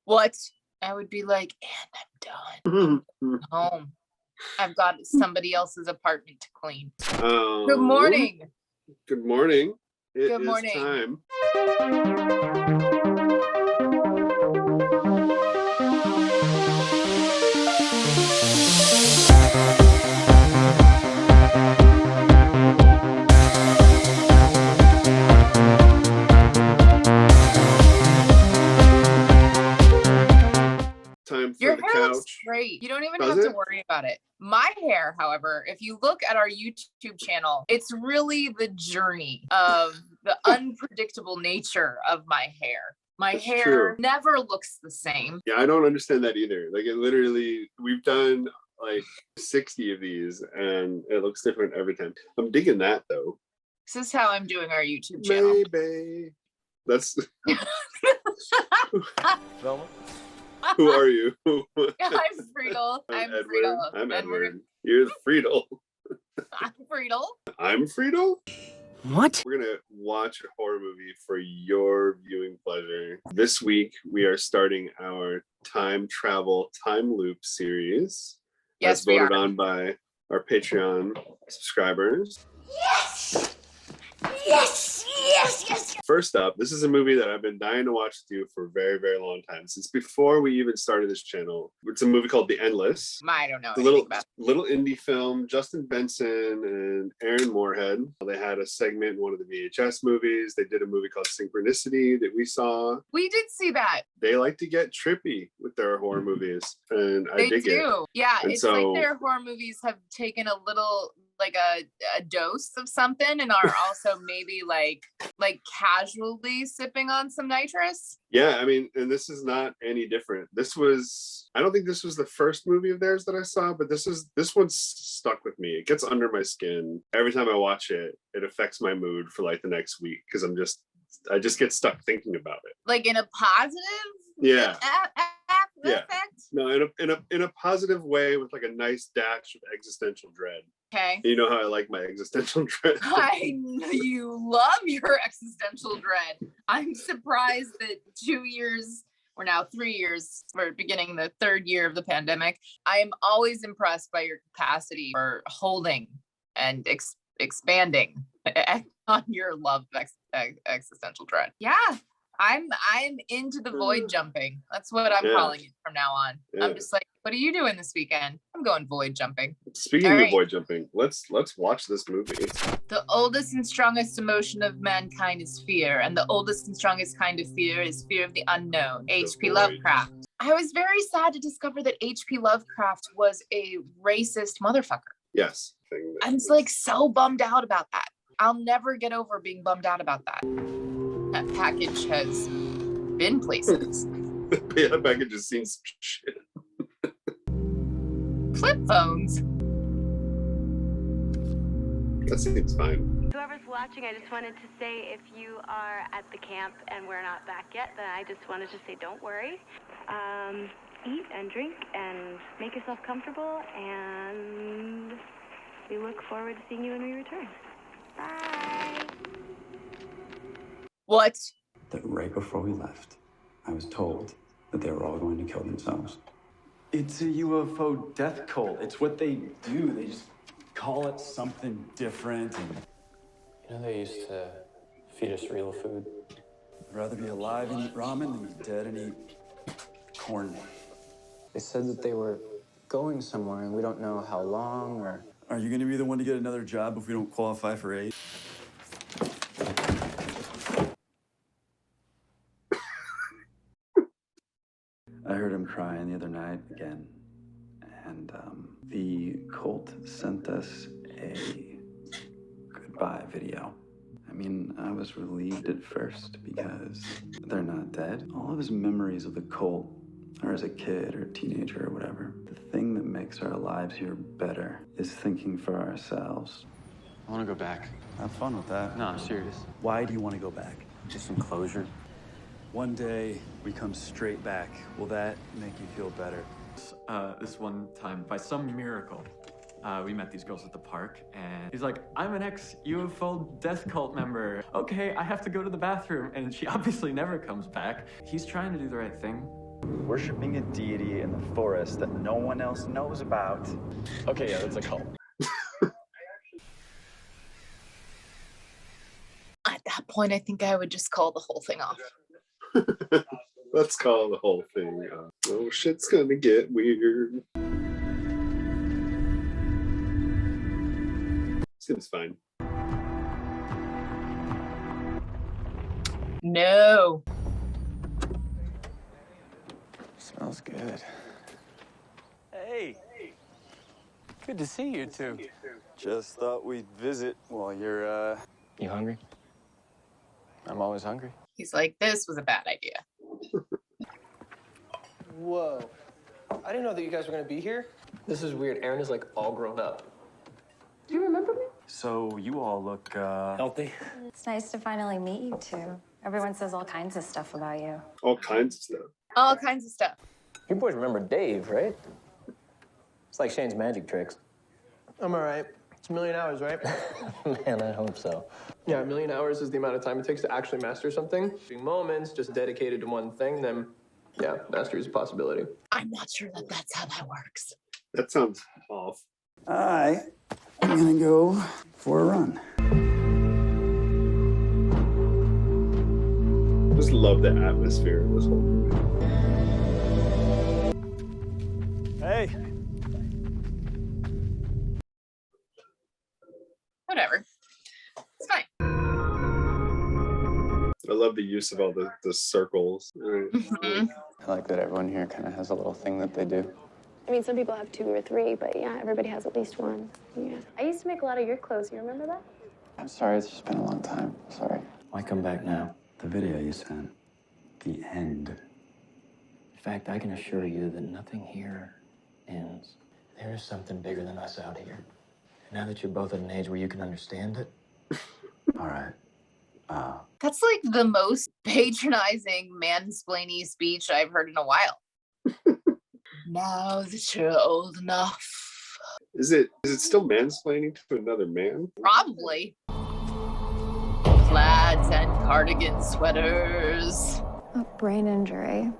What? I would be like, and I'm done. Home. I've got somebody else's apartment to clean. Good morning. Good morning. It Good is morning. time. Time for Your the hair looks couch. great. You don't even Does have to it? worry about it. My hair, however, if you look at our YouTube channel, it's really the journey of the unpredictable nature of my hair. My That's hair true. never looks the same. Yeah, I don't understand that either. Like, it literally, we've done like 60 of these and it looks different every time. I'm digging that though. This is how I'm doing our YouTube channel. Maybe. That's Velma? who are you? I'm Friedel. I'm Edward. Friedel. I'm Edward. You're Friedel. I'm Friedel. I'm Friedel. What? We're gonna watch a horror movie for your viewing pleasure. This week we are starting our time travel time loop series. Yes, as we voted are. on by our Patreon subscribers. Yes! Yes! Yes! Yes! First up, this is a movie that I've been dying to watch with you for a very, very long time. Since before we even started this channel. It's a movie called The Endless. I don't know It's a anything about it. little indie film. Justin Benson and Aaron Moorhead. They had a segment in one of the VHS movies. They did a movie called Synchronicity that we saw. We did see that. They like to get trippy with their horror movies, and I They dig it. do. Yeah, And it's so- like their horror movies have taken a little, like a dose of something, and are also maybe like casually sipping on some nitrous. Yeah, I mean, and this is not any different. I don't think this was the first movie of theirs that I saw, but this one's stuck with me. It gets under my skin. Every time I watch it, it affects my mood for like the next week because I just get stuck thinking about it. Like in a positive Yeah. Yeah. effect. No, in a positive way with like a nice dash of existential dread. Okay. You know how I like my existential dread. I know you love your existential dread. I'm surprised that 2 years, or now 3 years, we're beginning the third year of the pandemic. I am always impressed by your capacity for holding and expanding on your love of existential dread. Yeah, I'm into the void jumping. That's what I'm Yeah. calling it from now on. Yeah. I'm just like, what are you doing this weekend? I'm going void jumping. Speaking All of right. void jumping, let's watch this movie. The oldest and strongest emotion of mankind is fear, and the oldest and strongest kind of fear is fear of the unknown. H.P. void. Lovecraft. I was very sad to discover that H.P. Lovecraft was a racist motherfucker. Yes. I'm like so bummed out about that. I'll never get over being bummed out about that. That package has been places. Yeah, that package has seen some shit. Flip phones. That seems fine. Whoever's watching, I just wanted to say if you are at the camp and we're not back yet, then I just wanted to say don't worry. Eat and drink and make yourself comfortable, and we look forward to seeing you when we return. Bye. What? That right before we left, I was told that they were all going to kill themselves. It's a UFO death cult. It's what they do. They just call it something different. And You know, they used to feed us real food. I'd rather be alive and eat ramen than be dead and eat corn. They said that they were going somewhere and we don't know how long or... Are you going to be the one to get another job if we don't qualify for aid? I heard him crying the other night again. And the cult sent us a goodbye video. I mean, I was relieved at first because they're not dead. All of his memories of the cult or as a kid or a teenager or whatever. The thing that makes our lives here better is thinking for ourselves. I want to go back. Have fun with that. No, I'm serious. Why do you want to go back? Just some closure. One day, we come straight back. Will that make you feel better? This one time, by some miracle, we met these girls at the park, and he's like, I'm an ex-UFO death cult member. Okay, I have to go to the bathroom. And she obviously never comes back. He's trying to do the right thing, Worshipping a deity in the forest that no one else knows about. Okay, yeah, that's a cult. At that point, I think I would just call the whole thing off. Let's call the whole thing. Oh, shit's gonna get weird. Seems fine. No. Smells good. Hey. Good to see you two. Just thought we'd visit while you're, You hungry? I'm always hungry. He's like, this was a bad idea. Whoa. I didn't know that you guys were gonna be here. This is weird. Aaron is like all grown up. Do you remember me? So you all look, Healthy? It's nice to finally meet you two. Everyone says all kinds of stuff about you. All kinds of stuff. All kinds of stuff. You boys remember Dave, right? It's like Shane's magic tricks. I'm all right. It's a million hours, right? Man, I hope so. Yeah, a million hours is the amount of time it takes to actually master something. Being moments just dedicated to one thing, then yeah, mastery is a possibility. I'm not sure that that's how that works. That sounds off. I'm gonna go for a run. Just love the atmosphere of this whole movie. Hey. Whatever. It's fine. I love the use of all the circles. Mhm. I like that everyone here kind of has a little thing that they do. I mean, some people have 2 or 3, but yeah, everybody has at least one. Yeah. I used to make a lot of your clothes. You remember that? I'm sorry, it's just been a long time. Sorry. Why come back now? The video you sent. The end. In fact, I can assure you that nothing here ends. There is something bigger than us out here. And now that you're both at an age where you can understand it, All right. That's like the most patronizing mansplaining speech I've heard in a while. Now that you're old enough. Is it still mansplaining to another man? Probably. Plaids and cardigan sweaters. A brain injury.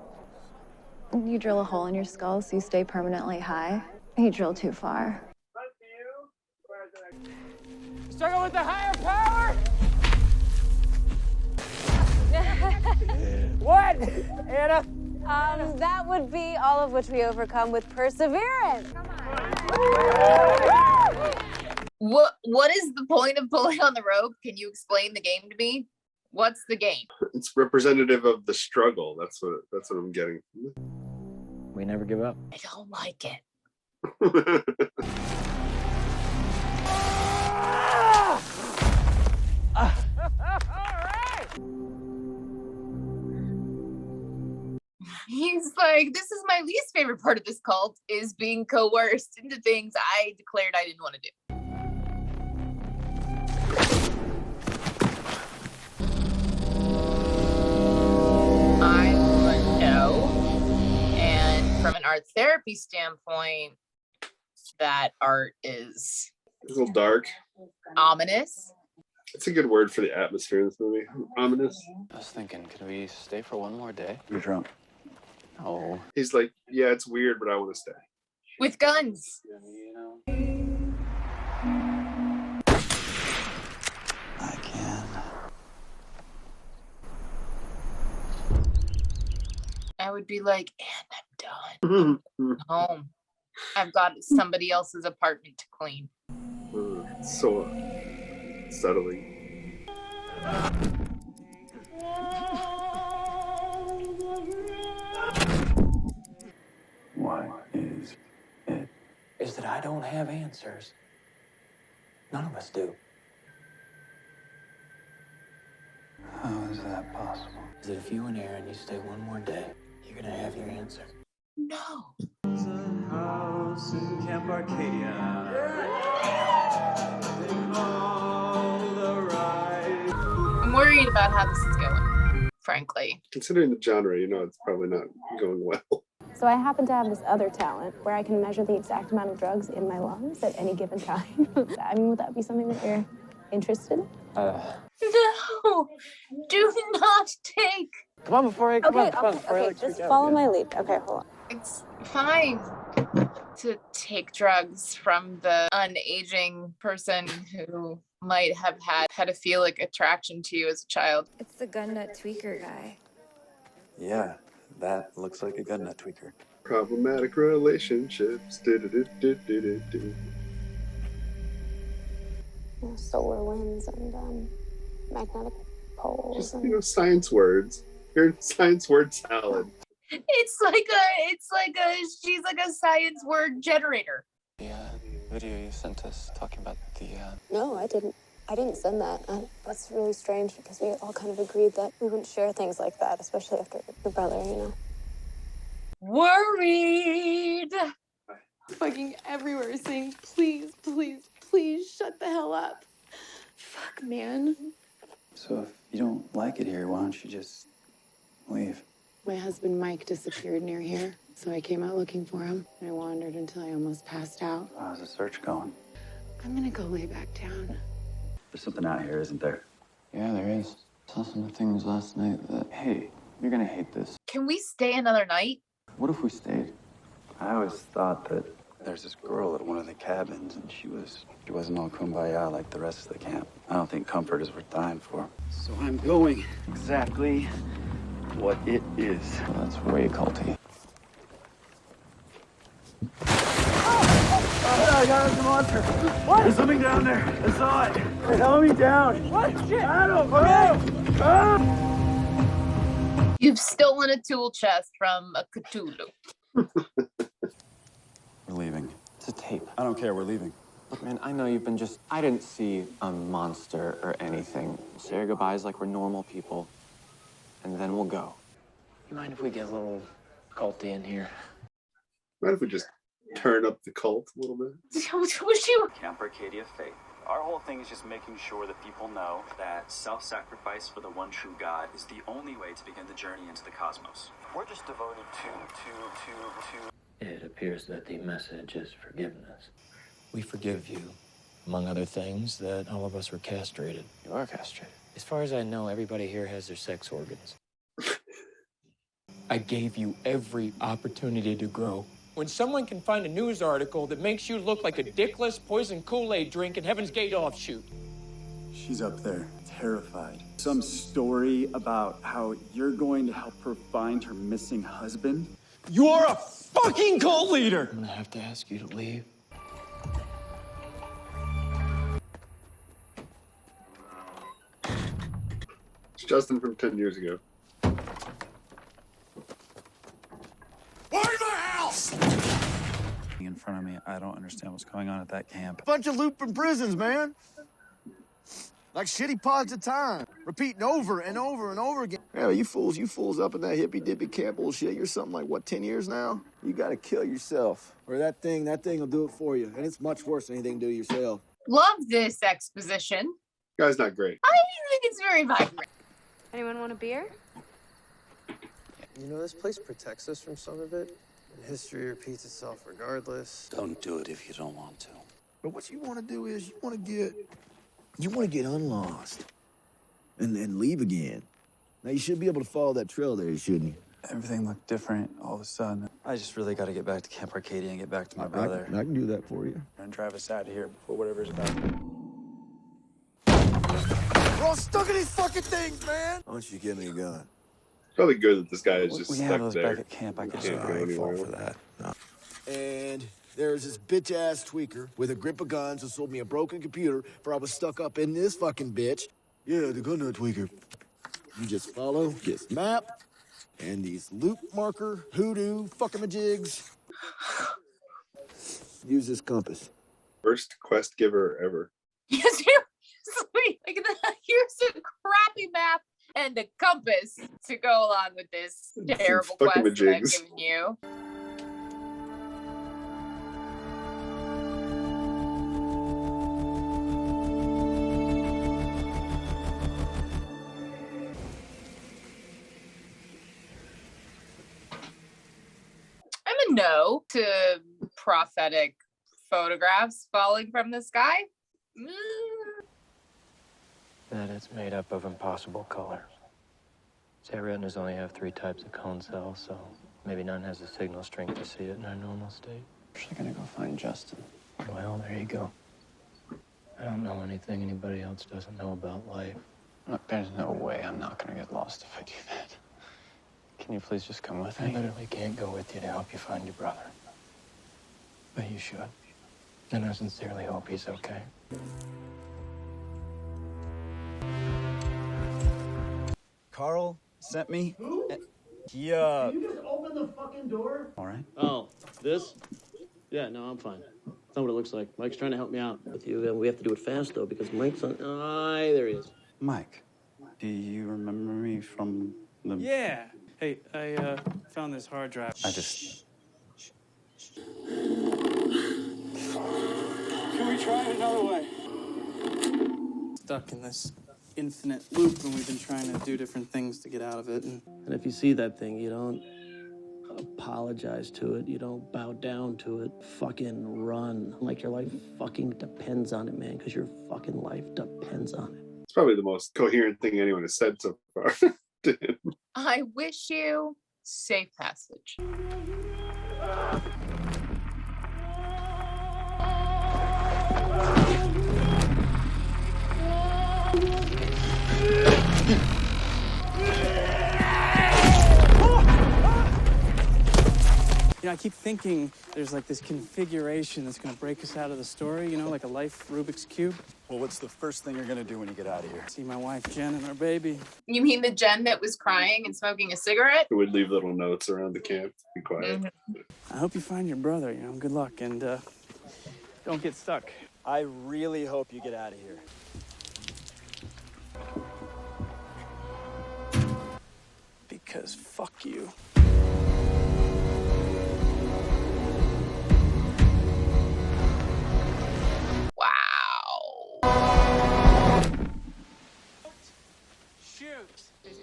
You drill a hole in your skull so you stay permanently high. You drill too far. Struggle with the higher power? What, Anna? That would be all of which we overcome with perseverance. What is the point of pulling on the rope? Can you explain the game to me? What's the game? It's representative of the struggle. That's what I'm getting. we never give up. I don't like it. He's like, this is my least favorite part of this cult, is being coerced into things I declared I didn't want to do. I would know. And from an art therapy standpoint, that art is It's a little dark. ominous. It's a good word for the atmosphere in this movie. Ominous. I was thinking, could we stay for one more day? You're drunk. Oh. He's like, yeah, it's weird, but I want to stay. With guns. I can. I would be like, and I'm done. Home. I've got somebody else's apartment to clean. So settling. What is it? Is that I don't have answers. None of us do. How is that possible? Is that if you and Aaron, you stay one more day, you're gonna have your answer. No. House in Camp Arcadia. I'm worried about how this is going, frankly. Considering the genre, it's probably not going well. So I happen to have this other talent where I can measure the exact amount of drugs in my lungs at any given time. I mean, would that be something that you're interested in? No, do not take Come on, before I just follow my lead. Okay, hold on. It's fine to take drugs from the unaging person who might have had pedophilic attraction to you as a child. It's the gun nut tweaker guy. Yeah, that looks like a gun nut tweaker. Problematic relationships. Do-do-do-do-do-do. Solar winds and magnetic poles. Just, science words. You're in science word salad. She's like a science word generator. The video you sent us talking about the No, I didn't send that. That's really strange because we all kind of agreed that we wouldn't share things like that, especially after your brother, Worried. Fucking everywhere saying, please, please, please shut the hell up. Fuck, man. So if you don't like it here, why don't you just leave? My husband Mike disappeared near here, so I came out looking for him. I wandered until I almost passed out. How's the search going? I'm gonna go lay back down. There's something out here, isn't there? Yeah, there is. Saw some things last night that, hey, you're gonna hate this. Can we stay another night? What if we stayed? I always thought that there's this girl at one of the cabins, and she wasn't all kumbaya like the rest of the camp. I don't think comfort is worth dying for. So I'm going exactly what it is. Well, that's way culty. Oh, I got a monster. What? There's something down there. I saw it. It held me down. What? Shit. I don't know. You've stolen a tool chest from a Cthulhu. We're leaving. It's a tape. I don't care. We're leaving. Look, man, I know you've been I didn't see a monster or anything. Say our goodbyes like we're normal people, and then we'll go. You mind if we get a little culty in here? What if we just turn up the cult a little bit? Was you? Camp Arcadia Faith. Our whole thing is just making sure that people know that self-sacrifice for the one true God is the only way to begin the journey into the cosmos. We're just devoted to... It appears that the message is forgiveness. We forgive you, among other things, that all of us were castrated. You are castrated. As far as I know, everybody here has their sex organs. I gave you every opportunity to grow. When someone can find a news article that makes you look like a dickless poison Kool-Aid drink in Heaven's Gate offshoot. She's up there, terrified. Some story about how you're going to help her find her missing husband. You are a fucking cult leader! I'm gonna have to ask you to leave. It's Justin from 10 years ago. In front of me, I don't understand what's going on at that camp. Bunch of looping prisons, man. Like shitty pods of time, repeating over and over and over again. Yeah, you fools up in that hippy-dippy camp bullshit. You're something like, what, 10 years now? You gotta kill yourself. Or that thing will do it for you. And it's much worse than anything to do yourself. Love this exposition. Guy's not great. I think it's very vibrant. Anyone want a beer? You know, this place protects us from some of it. And history repeats itself regardless. Don't do it if you don't want to. But what you want to do is you want to get unlost and leave again. Now you should be able to follow that trail there, shouldn't you? Everything looked different all of a sudden. I just really got to get back to Camp Arcadia and get back to my brother. I can do that for you. And drive us out of here before whatever's about. We're all stuck in these fucking things, man. Why don't you give me a gun? Probably good that this guy is just We stuck have those there. back at camp. I could just Can't go fall anywhere. for that. No. And there's this bitch-ass tweaker with a grip of guns who sold me a broken computer for I was stuck up in this fucking bitch. Yeah, the gun nut tweaker. You just follow this map and these loop marker hoodoo fucking-majigs. Use this compass. First quest giver ever. Yes, seriously. Here's a crappy map and a compass to go along with this terrible quest that I've fuckamajigs. given you. I'm a no to prophetic photographs falling from the sky. That it's made up of impossible colors. Say retinas only have 3 types of cone cells, so maybe none has the signal strength to see it in our normal state. I'm actually gonna go find Justin. Well, there you go. I don't know anything anybody else doesn't know about life. Look, there's no way I'm not gonna get lost if I do that. Can you please just come with me? I literally can't go with you to help you find your brother. But you should. And I sincerely hope he's okay. Carl sent me. Who? He, Can you just open the fucking door? All right. Oh, this? Yeah, no, I'm fine. That's not what it looks like. Mike's trying to help me out with you. We have to do it fast, though, because Mike's on... there he is. Mike, do you remember me from the... Yeah. Hey, I found this hard drive. I just... Can we try it another way? Stuck in this infinite loop, and we've been trying to do different things to get out of it. And if you see that thing, you don't apologize to it. You don't bow down to it. Fucking run. Like your life fucking depends on it, man, because your fucking life depends on it. It's probably the most coherent thing anyone has said so far. I wish you safe passage. I keep thinking there's like this configuration that's gonna break us out of the story, you know, like a life Rubik's Cube. Well, what's the first thing you're gonna do when you get out of here? See my wife, Jen, and our baby. You mean the Jen that was crying and smoking a cigarette? Who would leave little notes around the camp to be quiet. I hope you find your brother, you know, good luck, and don't get stuck. I really hope you get out of here. Because fuck you.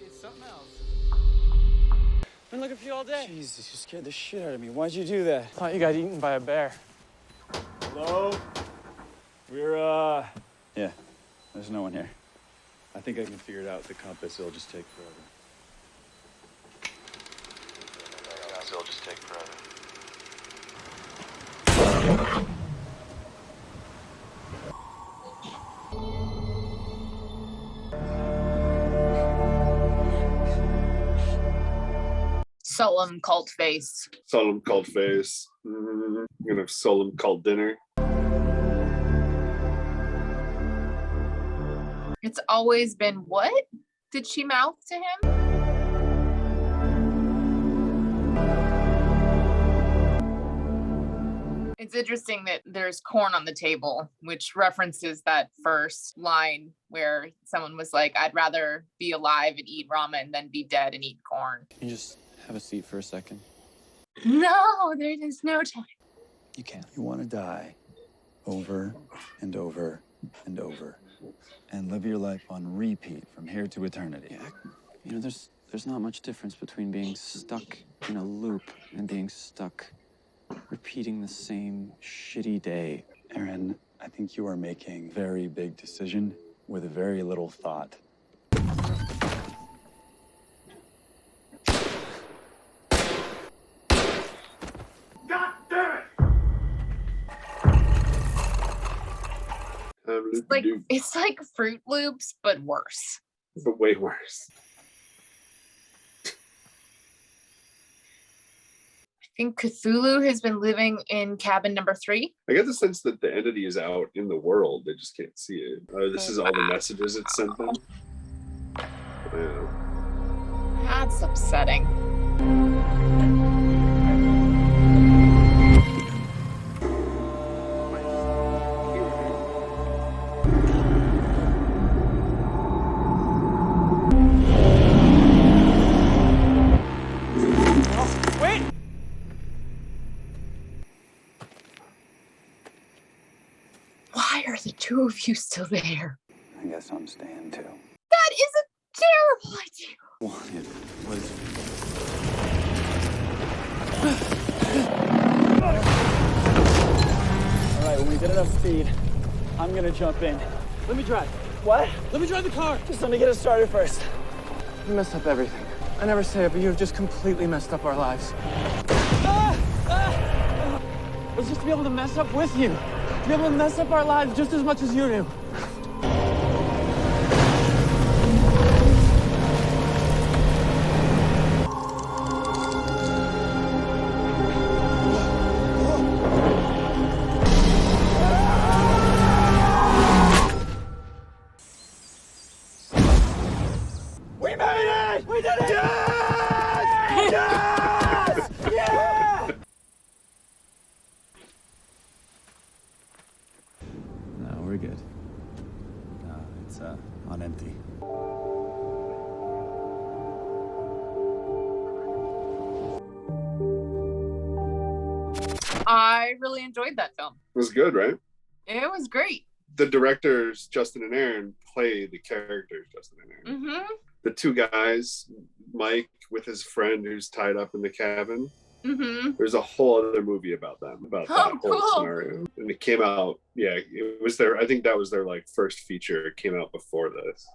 It's something else. Been looking for you all day. Jesus, you scared the shit out of me. Why'd you do that? Thought you got eaten by a bear. Hello? We're, Yeah, there's no one here. I think I can figure it out with the compass. It'll just take forever. It'll just take forever. Solemn cult face. Solemn cult face. I'm gonna have solemn cult dinner. It's always been what? Did she mouth to him? It's interesting that there's corn on the table, which references that first line where someone was like, I'd rather be alive and eat ramen than be dead and eat corn. Can you just have a seat for a second? No, there is no time. You can't. You want to die over and over and over and live your life on repeat from here to eternity. Yeah, you know, there's not much difference between being stuck in a loop and being stuck repeating the same shitty day. Aaron, I think you are making a very big decision with very little thought. God damn it! It's like Fruit Loops, but worse. But way worse. I think Cthulhu has been living in cabin number 3. I get the sense that the entity is out in the world. They just can't see it. This is all the messages it sent them. Yeah. That's upsetting. Why are the two of you still there? I guess I'm staying too. That is a terrible idea. Wanted was... All right, when we get enough speed, I'm gonna jump in. Let me drive. What? Let me drive the car. Just let me get it started first. You messed up everything. I never say it, but you have just completely messed up our lives. It's just to be able to mess up with you. To be able to mess up our lives just as much as you do. We made it! We did it! Yes! Yes! Yeah! No, we're good. No, it's on empty. I really enjoyed that film. It was good, right? It was great. The directors, Justin and Aaron, play the characters, Justin and Aaron. Mm-hmm. The two guys, Mike with his friend who's tied up in the cabin. Mm-hmm. There's a whole other movie about them, about that whole cool. scenario. And it came out, it was I think that was their like first feature. It came out before this.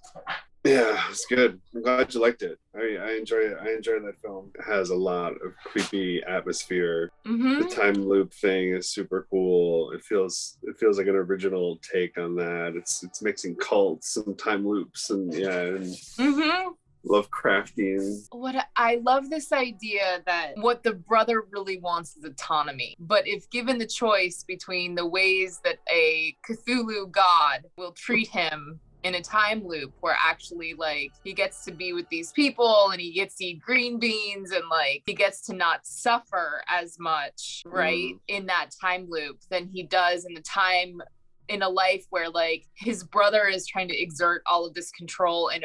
Yeah, it's good. I'm glad you liked it. I enjoy it. I enjoy that film. It has a lot of creepy atmosphere. Mm-hmm. The time loop thing is super cool. It feels like an original take on that. It's mixing cults and time loops and Mm-hmm. Lovecraftian. What I love this idea that what the brother really wants is autonomy. But if given the choice between the ways that a Cthulhu god will treat him in a time loop where actually like he gets to be with these people and he gets to eat green beans and like he gets to not suffer as much, right, in that time loop than he does in a life where like his brother is trying to exert all of this control in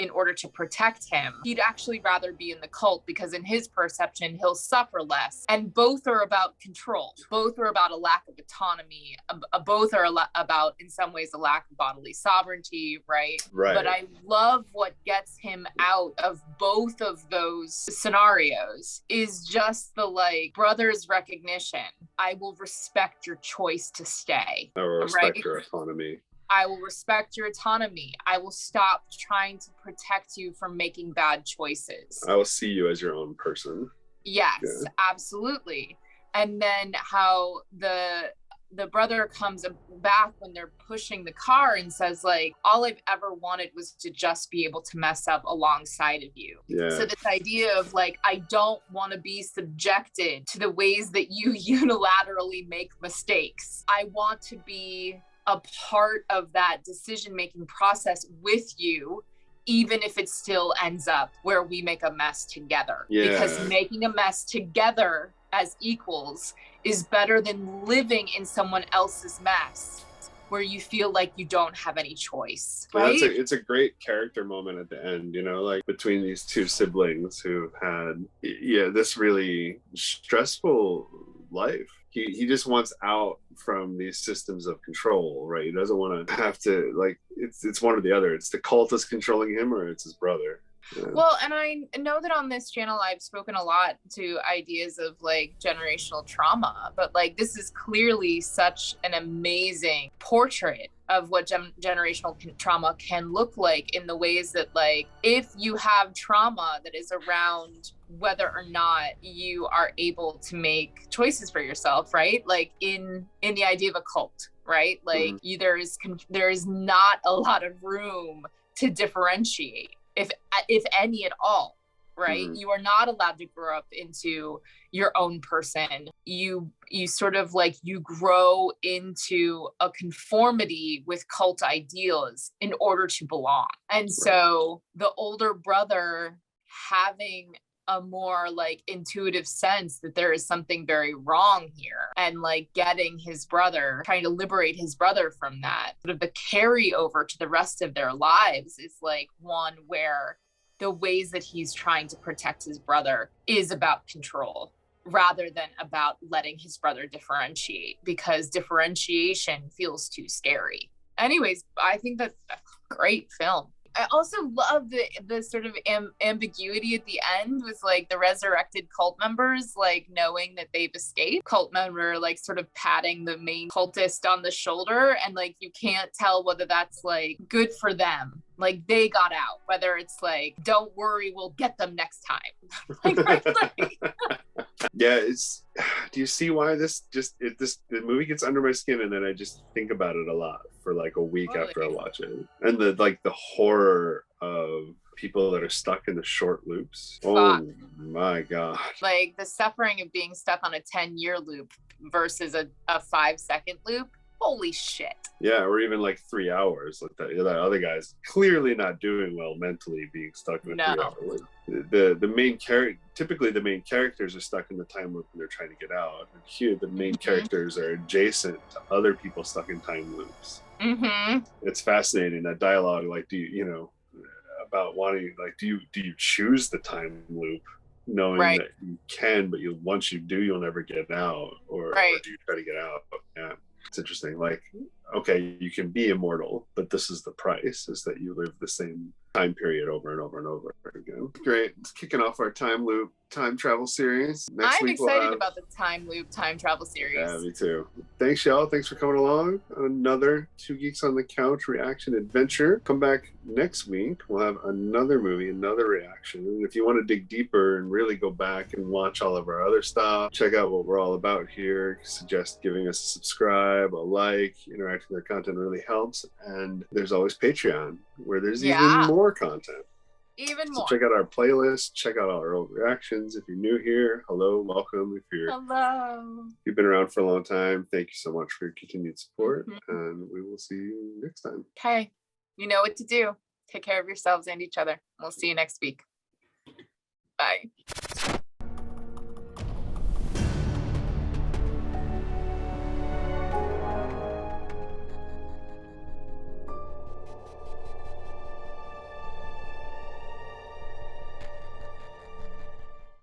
order to protect him. He'd actually rather be in the cult because in his perception, he'll suffer less. And both are about control. Both are about a lack of autonomy. Both are about, in some ways, a lack of bodily sovereignty, right? Right. But I love what gets him out of both of those scenarios is just the like brother's recognition. I will respect your choice to stay. I will respect right? your autonomy. I will respect your autonomy. I will stop trying to protect you from making bad choices. I will see you as your own person. Yes, Yeah. absolutely. And then how the brother comes back when they're pushing the car and says like, all I've ever wanted was to just be able to mess up alongside of you. Yeah. So this idea of like, I don't want to be subjected to the ways that you unilaterally make mistakes. I want to be a part of that decision-making process with you, even if it still ends up where we make a mess together. Yeah. Because making a mess together as equals is better than living in someone else's mess where you feel like you don't have any choice, right? It's a great character moment at the end, like between these two siblings who had this really stressful life. He just wants out from these systems of control, right? He doesn't want to have to like it's one or the other. It's the cultist controlling him or it's his brother. Yeah. Well, and I know that on this channel, I've spoken a lot to ideas of like generational trauma, but like this is clearly such an amazing portrait of what generational trauma can look like in the ways that like, if you have trauma that is around whether or not you are able to make choices for yourself, right? Like in the idea of a cult, right? Like there is not a lot of room to differentiate. If any at all, right? You are not allowed to grow up into your own person. You sort of like you grow into a conformity with cult ideals in order to belong. And so the older brother having a more like intuitive sense that there is something very wrong here and like getting his brother, trying to liberate his brother from that, sort of the carryover to the rest of their lives is like one where the ways that he's trying to protect his brother is about control rather than about letting his brother differentiate, because differentiation feels too scary. Anyways, I think that's a great film. I also love the sort of ambiguity at the end with like the resurrected cult members, like knowing that they've escaped. Cult member like sort of patting the main cultist on the shoulder, and like you can't tell whether that's like good for them like they got out, whether it's like, don't worry, we'll get them next time. Yeah, do you see why the movie gets under my skin, and then I just think about it a lot for like a week after I watch it, and the horror of people that are stuck in the short loops. Oh my god. Like the suffering of being stuck on a 10-year loop versus a 5-second loop. Holy shit. Yeah, or even like 3 hours. Like that other guy's clearly not doing well mentally, being stuck in a 3-hour loop. Typically the main characters are stuck in the time loop and they're trying to get out. And here the main characters are adjacent to other people stuck in time loops. It's fascinating, that dialogue. Like, do you about wanting, like, do you choose the time loop, knowing that you can, but once you do, you'll never get out, or do you try to get out? Yeah. It's interesting. Like, okay, you can be immortal, but this is the price, is that you live the same time period over and over and over again. Great. It's kicking off our time loop, time travel series. Next I'm week excited about the time loop, time travel series. Yeah, me too. Thanks, y'all. Thanks for coming along. Another Two Geeks on the Couch reaction adventure. Come back next week. We'll have another movie, another reaction. And if you want to dig deeper and really go back and watch all of our other stuff, check out what we're all about here. Suggest giving us a subscribe, a like. Interacting with our content really helps. And there's always Patreon, where there's even more content. Even more. So check out our playlist, check out all our old reactions. If you're new here, hello, welcome. If you've been around for a long time, thank you so much for your continued support, and we will see you next time. Okay, you know what to do. Take care of yourselves and each other. We'll see you next week. Bye.